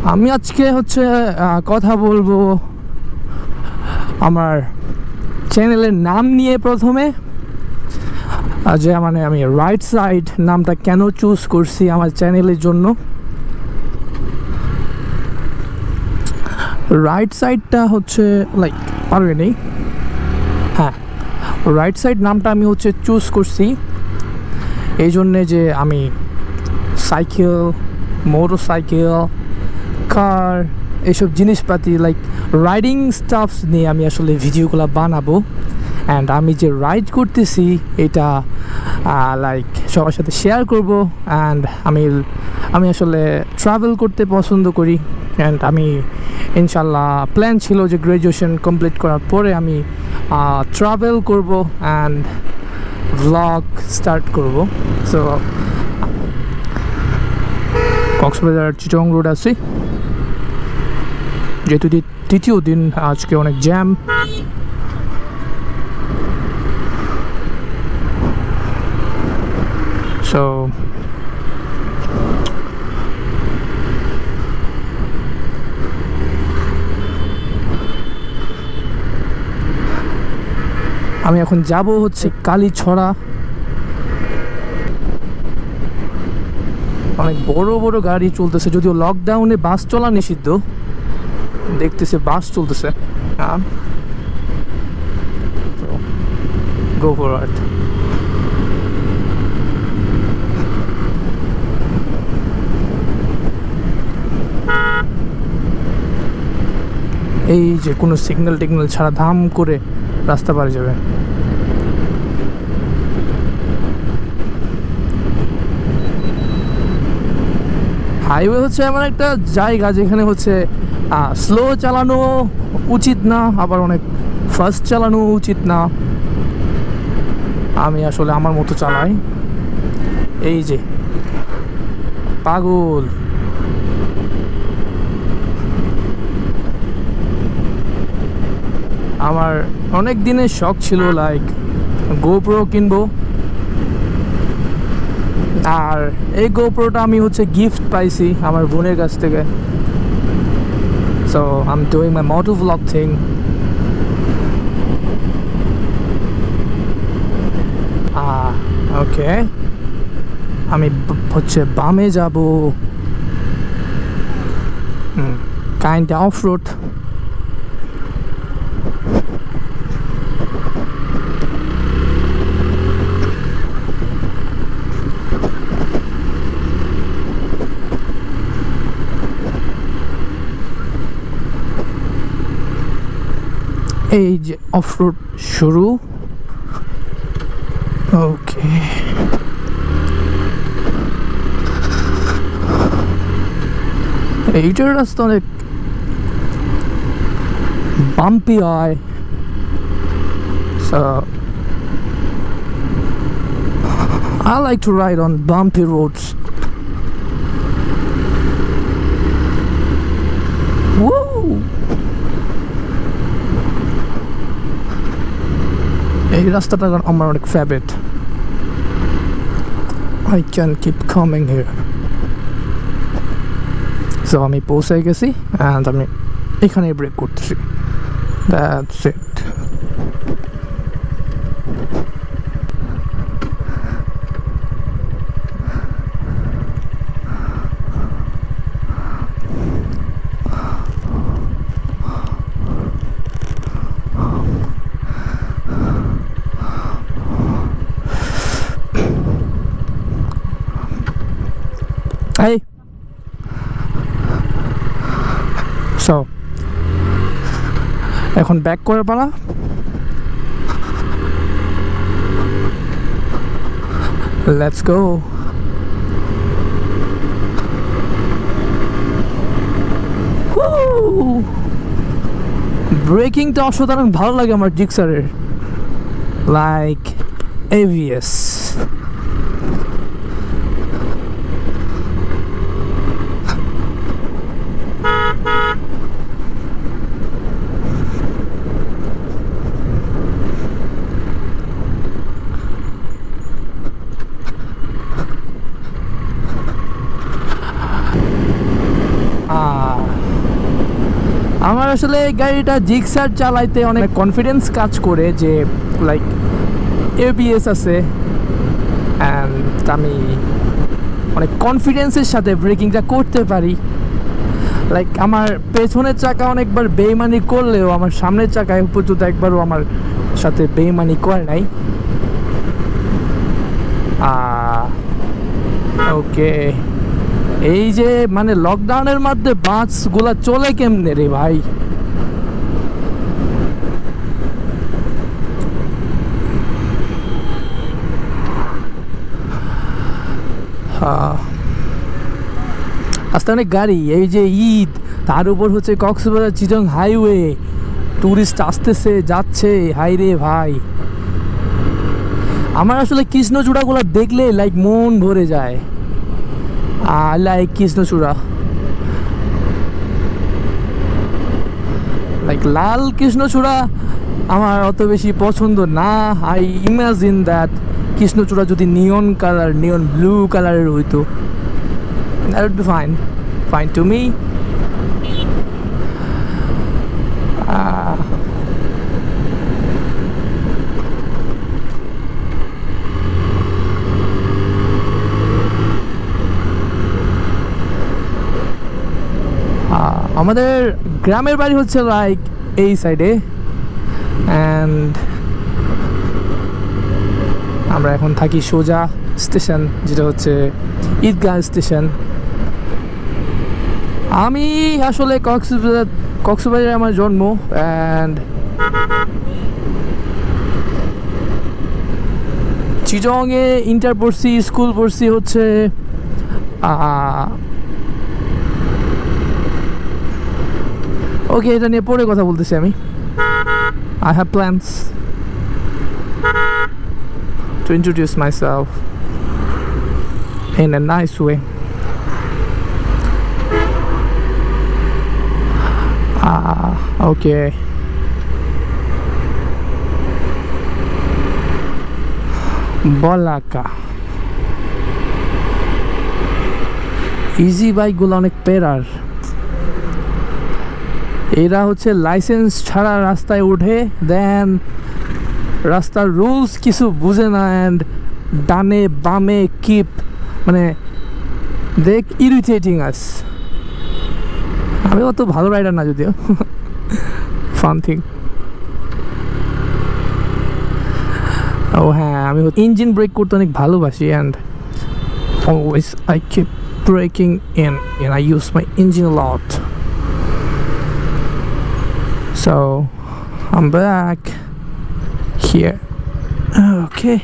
আমি আজকে হচ্ছে কথা বলবো আমার চ্যানেলের নাম নিয়ে। প্রথমে যে মানে আমি রাইট সাইড নামটা কেন চুজ করছি আমার চ্যানেলের জন্য। রাইট সাইডটা হচ্ছে লাইক পারবে নেই, হ্যাঁ, রাইট সাইড নামটা আমি হচ্ছে চুজ করছি এই জন্যে যে আমি সাইকেল, মোটর সাইকেল, কার, এইসব জিনিসপাতি লাইক রাইডিং স্টাফস নিয়ে আমি আসলে ভিডিওগুলো বানাবো। অ্যান্ড আমি যে রাইড করতেছি এটা লাইক সবার সাথে শেয়ার করব। অ্যান্ড আমি আসলে ট্রাভেল করতে পছন্দ করি। অ্যান্ড আমি ইনশাল্লাহ প্ল্যান ছিল যে গ্র্যাজুয়েশন কমপ্লিট করার পরে আমি ট্রাভেল করব অ্যান্ড ভ্লগ স্টার্ট করব। সো কক্সবাজার চিটং রোড আছি, যেহেতু তৃতীয় দিন আজকে অনেক জ্যাম। সো আমি এখন যাব হচ্ছে কালীছড়া। অনেক বড় বড় গাড়ি চলতেছে, যদিও লকডাউনে বাস চলা নিষিদ্ধ, দেখতেছে বাস চলতেছে। Go for it. এই যে কোনো সিগন্যাল টিগন্যাল ছাড়া ধাম করে রাস্তা পার যাবে। হাইওয়ে হচ্ছে এমন একটা জায়গা যেখানে হচ্ছে স্লো চালানো উচিত না, আবার অনেক ফাস্ট চালানো উচিত না। আমি আসলে আমার মতো চালাই। এই যে পাগল, আমার অনেক দিনের শখ ছিল লাইক গোপ্রো কিনবো। আর এই গোপ্রোটা আমি হচ্ছে গিফট পাইছি আমার বোনের কাছ থেকে। So I am doing my moto vlog thing. Okay, আমি হচ্ছে বামে যাব, কাইন্ড অফ রোড। এই যে অফ রোড শুরু। ওকে, এইটার রাস্তা অনেক বাম্পি হয়। So I like to ride on bumpy roads. Woo! এই রাস্তাটা আমার অনেক favourite. I can keep coming here. So আমি পৌঁছে গেছি and আমি এখানে ব্রেক করতেছি। That's it. Hey. So এখন ব্যাক করে পালা। Let's go. ব্রেকিংটা অসাধারণ ভালো লাগে আমার জিক্সারের, লাইক ABS। আমার আসলে এই গাড়িটা জিক্সার চালাইতে অনেক কনফিডেন্স কাজ করে যে লাইক এবিএস আছে অ্যান্ড আমি অনেক কনফিডেন্সের সাথে ব্রেকিংটা করতে পারি। লাইক আমার পেছনের চাকা অনেকবার বেইমানি করলেও আমার সামনের চাকায় পর্যন্ত একবারও আমার সাথে বেইমানি করে নাই। ওকে, এই যে মানে লকডাউনের মধ্যে বাসগুলা চলে কেমনে রে ভাই? আস্তে অনেক গাড়ি, এই যে ঈদ, তার উপর হচ্ছে কক্সবাজার চিটং হাইওয়ে, টুরিস্ট আসতেছে যাচ্ছে, হাই রে ভাই। আমার আসলে কৃষ্ণচূড়াগুলো দেখলে লাইক মন ভরে যায়। লাইক কৃষ্ণচূড়া, লাইক লাল কৃষ্ণচূড়া আমার অত বেশি পছন্দ না। আই ইমাজিন দ্যাট কৃষ্ণচূড়া যদি নিয়ন কালার, নিয়ন ব্লু কালারের হইতো, that would be fine to me. আমাদের গ্রামের বাড়ি হচ্ছে লাইক এই সাইডে, অ্যান্ড আমরা এখন থাকি সোজা স্টেশন, যেটা হচ্ছে ঈদগাহ স্টেশন। আমি আসলে কক্সবাজারে আমার জন্ম, অ্যান্ড চিটংয়ে ইন্টার পড়ছি, স্কুল পড়ছি হচ্ছে ওকে, এটা নিয়ে পরে কথা বলতেছি আমি। I have plans to introduce myself in a nice way. Okay. Balaka easy বাইকগুলো অনেক পেরার। এরা হচ্ছে লাইসেন্স ছাড়া রাস্তায় ওঠে, দেন রাস্তার রুলস কিছু বুঝে না, অ্যান্ড ডানে বামে কিপ, মানে দেখ ইরিটেটিং আস। আমি অত ভালো রাইডার না যদিও, ফান থিং। ও হ্যাঁ, আমি ইঞ্জিন ব্রেক করতে অনেক ভালোবাসি, and always I keep breaking in and I use my engine a lot. So I'm back here. Okay.